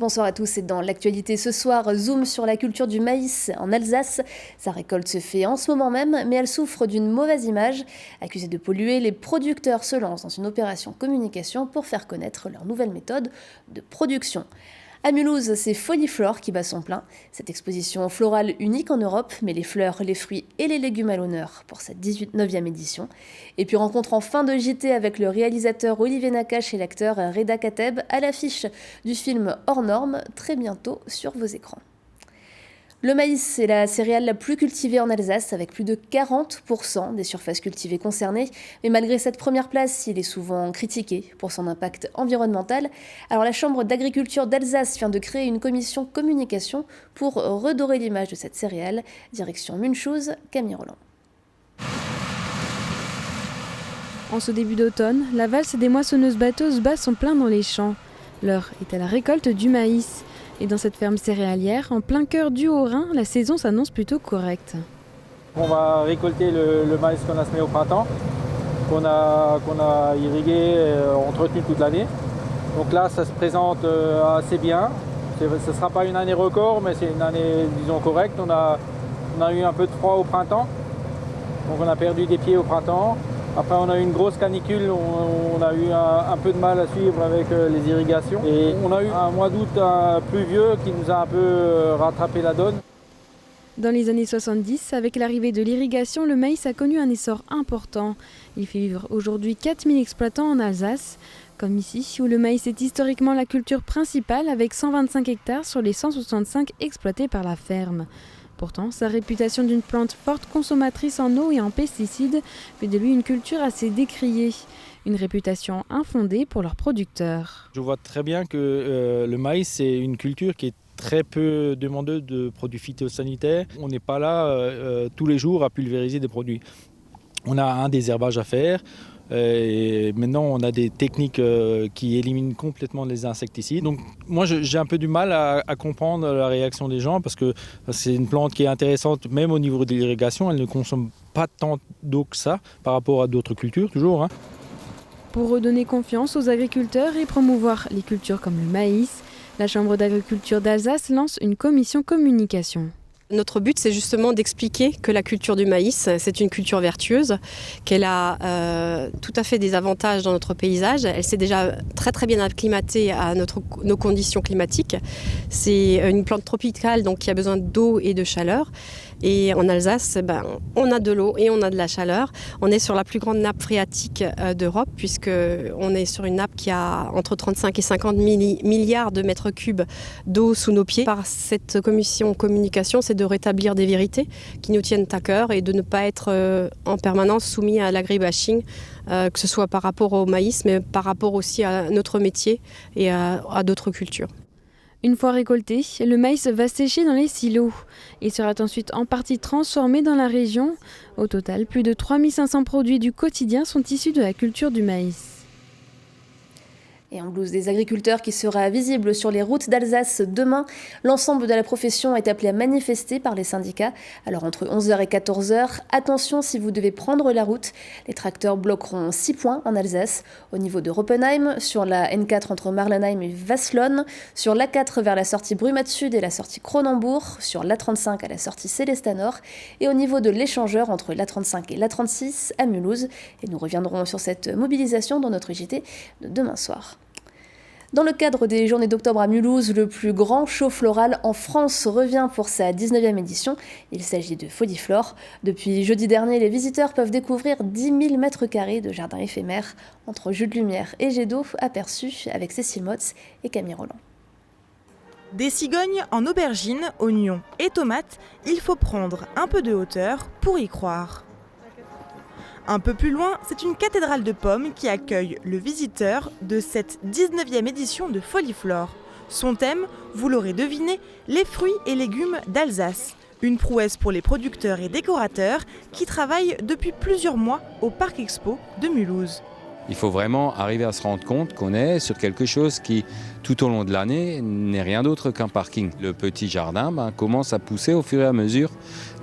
Bonsoir à tous et dans l'actualité ce soir, zoom sur la culture du maïs en Alsace. Sa récolte se fait en ce moment même, mais elle souffre d'une mauvaise image. Accusés de polluer, les producteurs se lancent dans une opération communication pour faire connaître leur nouvelle méthode de production. À Mulhouse, c'est Foliflore qui bat son plein. Cette exposition florale unique en Europe met les fleurs, les fruits et les légumes à l'honneur pour cette 19e édition. Et puis rencontre en fin de JT avec le réalisateur Olivier Nakache et l'acteur Reda Kateb à l'affiche du film Hors Normes, très bientôt sur vos écrans. Le maïs est la céréale la plus cultivée en Alsace, avec plus de 40% des surfaces cultivées concernées. Mais malgré cette première place, il est souvent critiqué pour son impact environnemental. Alors la Chambre d'agriculture d'Alsace vient de créer une commission communication pour redorer l'image de cette céréale. Direction Munchouz, Camille Roland. En ce début d'automne, la valse des moissonneuses-batteuses bat son plein dans les champs. L'heure est à la récolte du maïs. Et dans cette ferme céréalière, en plein cœur du Haut-Rhin, la saison s'annonce plutôt correcte. On va récolter le maïs qu'on a semé au printemps, qu'on a irrigué, entretenu toute l'année. Donc là, ça se présente assez bien. Ce ne sera pas une année record, mais c'est une année, disons, correcte. On a eu un peu de froid au printemps, donc on a perdu des pieds au printemps. Après, on a eu une grosse canicule, on a eu un peu de mal à suivre avec les irrigations. Et on a eu un mois d'août pluvieux qui nous a un peu rattrapé la donne. Dans les années 70, avec l'arrivée de l'irrigation, le maïs a connu un essor important. Il fait vivre aujourd'hui 4000 exploitants en Alsace, comme ici, où le maïs est historiquement la culture principale avec 125 hectares sur les 165 exploités par la ferme. Pourtant, sa réputation d'une plante forte consommatrice en eau et en pesticides fait de lui une culture assez décriée. Une réputation infondée pour leurs producteurs. Je vois très bien que le maïs, c'est une culture qui est très peu demandeuse de produits phytosanitaires. On n'est pas là tous les jours à pulvériser des produits. On a un désherbage à faire. Et maintenant, on a des techniques qui éliminent complètement les insecticides. Donc, moi, j'ai un peu du mal à comprendre la réaction des gens parce que c'est une plante qui est intéressante, même au niveau de l'irrigation. Elle ne consomme pas tant d'eau que ça par rapport à d'autres cultures, toujours. Pour redonner confiance aux agriculteurs et promouvoir les cultures comme le maïs, la Chambre d'agriculture d'Alsace lance une commission communication. Notre but, c'est justement d'expliquer que la culture du maïs, c'est une culture vertueuse, qu'elle a tout à fait des avantages dans notre paysage. Elle s'est déjà très très bien acclimatée à nos conditions climatiques. C'est une plante tropicale donc qui a besoin d'eau et de chaleur. Et en Alsace, on a de l'eau et on a de la chaleur. On est sur la plus grande nappe phréatique d'Europe, puisqu'on est sur une nappe qui a entre 35 et 50 milliards de mètres cubes d'eau sous nos pieds. Par cette commission communication, c'est de rétablir des vérités qui nous tiennent à cœur et de ne pas être en permanence soumis à l'agribashing, que ce soit par rapport au maïs, mais par rapport aussi à notre métier et à d'autres cultures. Une fois récolté, le maïs va sécher dans les silos et sera ensuite en partie transformé dans la région. Au total, plus de 3500 produits du quotidien sont issus de la culture du maïs. Et en blouse des agriculteurs qui sera visible sur les routes d'Alsace demain, l'ensemble de la profession est appelé à manifester par les syndicats. Alors entre 11h et 14h, attention si vous devez prendre la route, les tracteurs bloqueront 6 points en Alsace, au niveau de Roppenheim, sur la N4 entre Marlenheim et Wasselonne, sur l'A4 vers la sortie Brumath Sud et la sortie Cronenbourg, sur l'A35 à la sortie Célestat-Nord, et au niveau de l'échangeur entre l'A35 et l'A36 à Mulhouse. Et nous reviendrons sur cette mobilisation dans notre JT de demain soir. Dans le cadre des Journées d'octobre à Mulhouse, le plus grand show floral en France revient pour sa 19e édition. Il s'agit de Foliflore. Depuis jeudi dernier, les visiteurs peuvent découvrir 10 000 mètres carrés de jardins éphémères entre jeux de lumière et jets d'eau aperçus avec Cécile Motz et Camille Roland. Des cigognes en aubergines, oignons et tomates, il faut prendre un peu de hauteur pour y croire. Un peu plus loin, c'est une cathédrale de pommes qui accueille le visiteur de cette 19e édition de Foliflore. Son thème, vous l'aurez deviné, les fruits et légumes d'Alsace. Une prouesse pour les producteurs et décorateurs qui travaillent depuis plusieurs mois au Parc Expo de Mulhouse. Il faut vraiment arriver à se rendre compte qu'on est sur quelque chose qui, tout au long de l'année, n'est rien d'autre qu'un parking. Le petit jardin commence à pousser au fur et à mesure.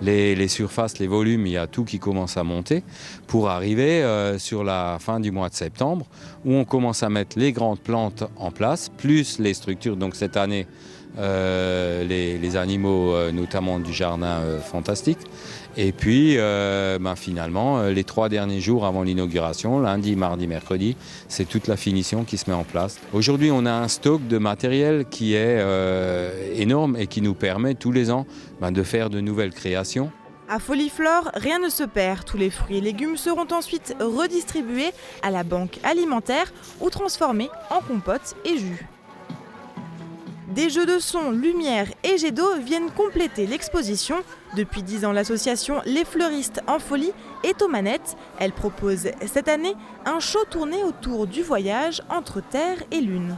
Les surfaces, les volumes, il y a tout qui commence à monter pour arriver sur la fin du mois de septembre où on commence à mettre les grandes plantes en place, plus les structures. Donc cette année, les animaux, notamment du jardin fantastique. Et puis, finalement, les 3 derniers jours avant l'inauguration, lundi, mardi, mercredi, c'est toute la finition qui se met en place. Aujourd'hui, on a un stock de matériel qui est énorme et qui nous permet tous les ans de faire de nouvelles créations. À Foliflore, rien ne se perd. Tous les fruits et légumes seront ensuite redistribués à la banque alimentaire ou transformés en compote et jus. Des jeux de son, lumière et jets d'eau viennent compléter l'exposition. Depuis 10 ans, l'association Les Fleuristes en Folie est aux manettes. Elle propose cette année un show tourné autour du voyage entre Terre et Lune.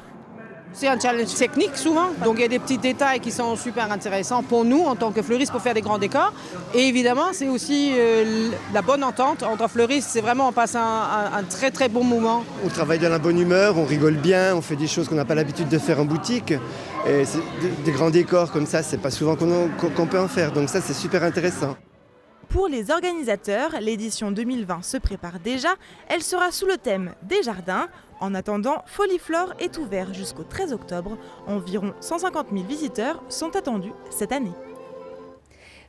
C'est un challenge technique souvent, donc il y a des petits détails qui sont super intéressants pour nous en tant que fleuristes pour faire des grands décors. Et évidemment, c'est aussi la bonne entente entre fleuristes, c'est vraiment on passe un très très bon moment. On travaille dans la bonne humeur, on rigole bien, on fait des choses qu'on n'a pas l'habitude de faire en boutique. Et des grands décors comme ça, c'est pas souvent qu'on peut en faire, donc ça c'est super intéressant. Pour les organisateurs, l'édition 2020 se prépare déjà. Elle sera sous le thème des jardins. En attendant, Foliflore est ouvert jusqu'au 13 octobre. Environ 150 000 visiteurs sont attendus cette année.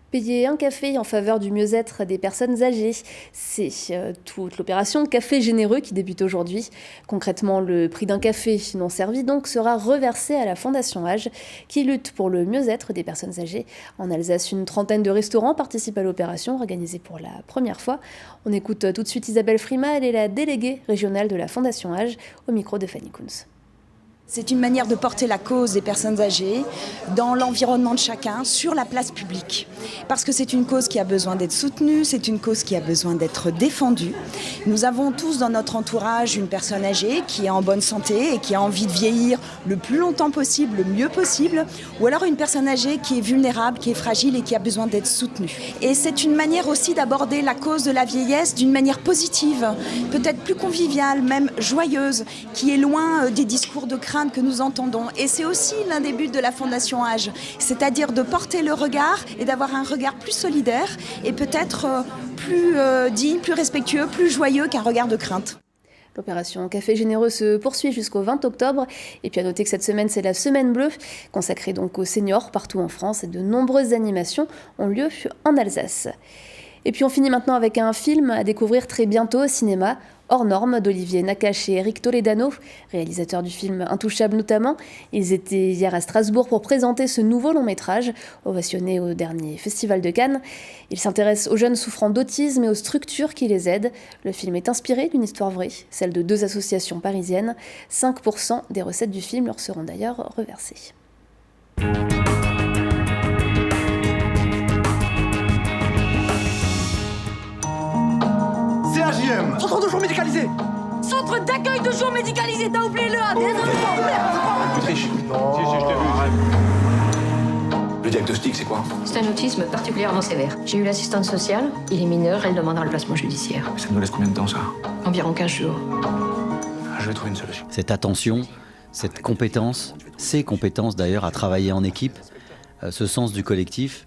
Payer un café en faveur du mieux-être des personnes âgées, c'est toute l'opération Café Généreux qui débute aujourd'hui. Concrètement, le prix d'un café non servi donc sera reversé à la Fondation Âge qui lutte pour le mieux-être des personnes âgées. En Alsace, une trentaine de restaurants participent à l'opération organisée pour la première fois. On écoute tout de suite Isabelle Frima, elle est la déléguée régionale de la Fondation Âge au micro de Fanny Kunz. C'est une manière de porter la cause des personnes âgées dans l'environnement de chacun, sur la place publique. Parce que c'est une cause qui a besoin d'être soutenue, c'est une cause qui a besoin d'être défendue. Nous avons tous dans notre entourage une personne âgée qui est en bonne santé et qui a envie de vieillir le plus longtemps possible, le mieux possible. Ou alors une personne âgée qui est vulnérable, qui est fragile et qui a besoin d'être soutenue. Et c'est une manière aussi d'aborder la cause de la vieillesse d'une manière positive, peut-être plus conviviale, même joyeuse, qui est loin des discours de crainte que nous entendons. Et c'est aussi l'un des buts de la Fondation Âge, c'est-à-dire de porter le regard et d'avoir un regard plus solidaire et peut-être plus digne, plus respectueux, plus joyeux qu'un regard de crainte. L'opération Café Généreux se poursuit jusqu'au 20 octobre. Et puis à noter que cette semaine, c'est la Semaine Bleue, consacrée donc aux seniors partout en France. Et de nombreuses animations ont lieu en Alsace. Et puis on finit maintenant avec un film à découvrir très bientôt au cinéma, Hors normes, d'Olivier Nakache et Eric Toledano, réalisateurs du film Intouchable notamment. Ils étaient hier à Strasbourg pour présenter ce nouveau long-métrage, ovationné au dernier Festival de Cannes. Il s'intéresse aux jeunes souffrant d'autisme et aux structures qui les aident. Le film est inspiré d'une histoire vraie, celle de 2 associations parisiennes. 5% des recettes du film leur seront d'ailleurs reversées. CAJM, centre de jour médicalisé. Centre d'accueil de jour médicalisé, t'as oublié le A, désolé. Tu triches. Non. Si, je t'ai vu. Le diagnostic, c'est quoi? C'est un autisme particulièrement sévère. J'ai eu l'assistante sociale, il est mineur, elle demande un placement judiciaire. Ça nous laisse combien de temps, ça? Environ 15 jours. Je vais trouver une solution. Cette attention, cette compétence, ces compétences d'ailleurs à travailler en équipe, ce sens du collectif,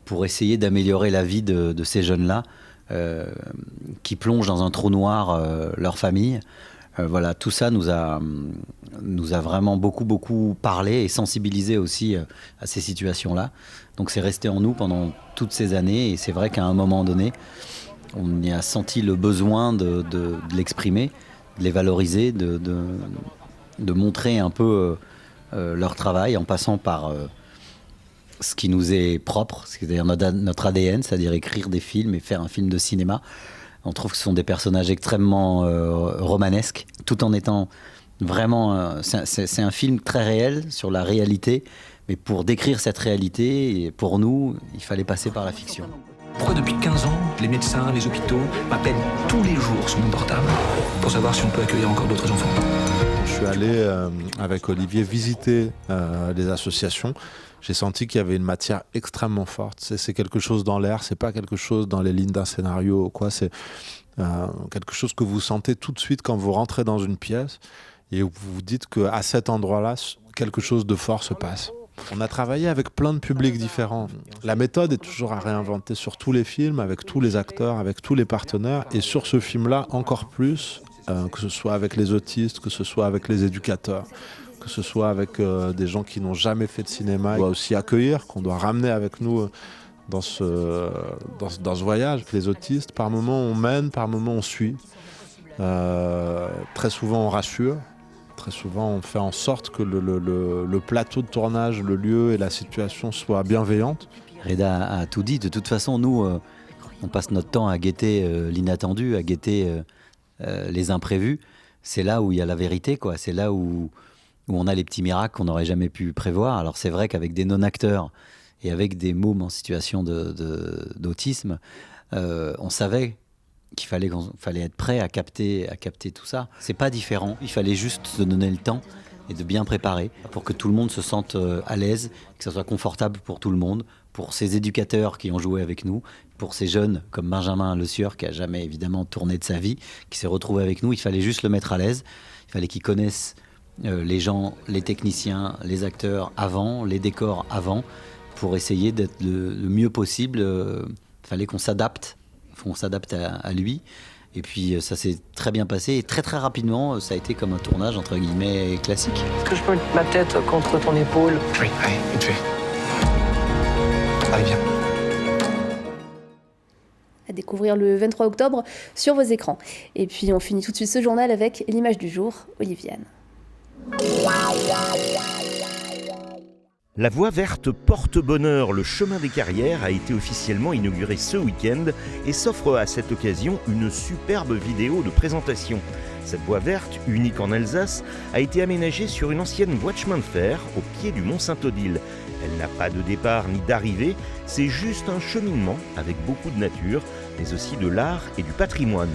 pour essayer d'améliorer la vie de ces jeunes-là, qui plongent dans un trou noir leur famille. Voilà, tout ça nous a vraiment beaucoup parlé et sensibilisé aussi à ces situations-là. Donc c'est resté en nous pendant toutes ces années et c'est vrai qu'à un moment donné, on y a senti le besoin de l'exprimer, de les valoriser, de montrer un peu leur travail en passant par ce qui nous est propre, c'est-à-dire notre ADN, c'est-à-dire écrire des films et faire un film de cinéma. On trouve que ce sont des personnages extrêmement romanesques, tout en étant vraiment... c'est un film très réel sur la réalité, mais pour décrire cette réalité, pour nous, il fallait passer par la fiction. Pourquoi depuis 15 ans, les médecins, les hôpitaux m'appellent tous les jours sur mon portable pour savoir si on peut accueillir encore d'autres enfants? Je suis allé avec Olivier visiter les associations. J'ai senti qu'il y avait une matière extrêmement forte. C'est quelque chose dans l'air, c'est pas quelque chose dans les lignes d'un scénario ou quoi. C'est quelque chose que vous sentez tout de suite quand vous rentrez dans une pièce et où vous vous dites qu'à cet endroit-là, quelque chose de fort se passe. On a travaillé avec plein de publics différents. La méthode est toujours à réinventer sur tous les films, avec tous les acteurs, avec tous les partenaires, et sur ce film-là encore plus, que ce soit avec les autistes, que ce soit avec les éducateurs, que ce soit avec des gens qui n'ont jamais fait de cinéma, qu'on doit aussi accueillir, qu'on doit ramener avec nous dans ce voyage. Les autistes, par moments on mène, par moments on suit. Très souvent on rassure. Très souvent, on fait en sorte que le plateau de tournage, le lieu et la situation soient bienveillantes. Reda a tout dit. De toute façon, nous, on passe notre temps à guetter l'inattendu, à guetter les imprévus. C'est là où il y a la vérité, quoi. C'est là où on a les petits miracles qu'on n'aurait jamais pu prévoir. Alors c'est vrai qu'avec des non-acteurs et avec des mômes en situation d'autisme, on savait qu'il fallait être prêt à capter tout ça. C'est pas différent, il fallait juste se donner le temps et de bien préparer pour que tout le monde se sente à l'aise, que ça soit confortable pour tout le monde, pour ces éducateurs qui ont joué avec nous, pour ces jeunes comme Benjamin Le Sieur qui a jamais évidemment tourné de sa vie, qui s'est retrouvé avec nous. Il fallait juste le mettre à l'aise, il fallait qu'ils connaissent les gens, les techniciens, les acteurs avant, les décors avant, pour essayer d'être le mieux possible. Il fallait qu'on s'adapte à lui. Et puis ça s'est très bien passé et très très rapidement, ça a été comme un tournage entre guillemets classique. Est-ce que je peux mettre ma tête contre ton épaule? Oui, allez, vite fait. Allez, viens. À découvrir le 23 octobre sur vos écrans. Et puis on finit tout de suite ce journal avec l'image du jour, Oliviane. La voie verte porte-bonheur, le chemin des carrières, a été officiellement inauguré ce week-end et s'offre à cette occasion une superbe vidéo de présentation. Cette voie verte, unique en Alsace, a été aménagée sur une ancienne voie de chemin de fer au pied du mont Saint-Odile. Elle n'a pas de départ ni d'arrivée, c'est juste un cheminement avec beaucoup de nature, mais aussi de l'art et du patrimoine.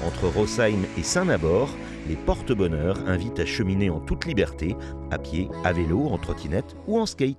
Entre Rossheim et Saint-Nabor, les porte-bonheur invitent à cheminer en toute liberté, à pied, à vélo, en trottinette ou en skate.